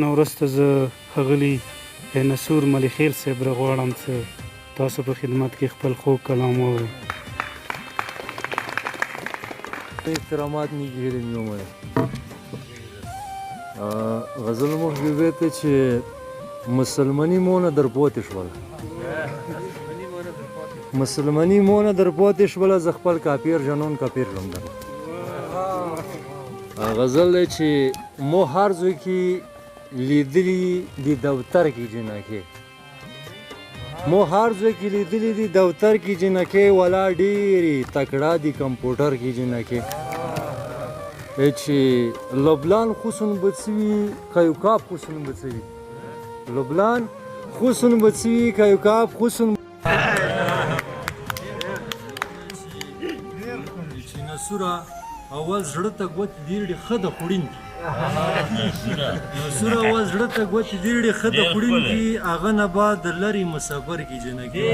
نو وروسته زه ښاغلي نصور ملیخیل صاحب راغواړم چې تاسو په خدمت کې خپل خوږ کلام واورئ. احترامات نیږدې میومه غزل محبوبې ته چې مسلماني مونه در پاتې شوله مسلماني مونه در پاتې شوله زه خپل کاپیر جنون کاپیر لمدم غزل دی چې مو هر ځای کې لیدلی دی دفتر کې جنکې مو هر ځای کې لیدلی دی دفتر کې جنکې ولا ډېرې تکړه دي کمپیوټر کې جنکې چې لبلان خصوص بڅوي کایوکاب خصوص بڅوي لبلان خصوص بڅوي کایوکاب خصوص چې نصوره اول زړه ته ګوتې ډېرې ښه د خوړینکي نصوره اول زړه ته ګوتې ډېرې ښه د خوړینکي هغه نه بعد د لرې مسافر کې جنکې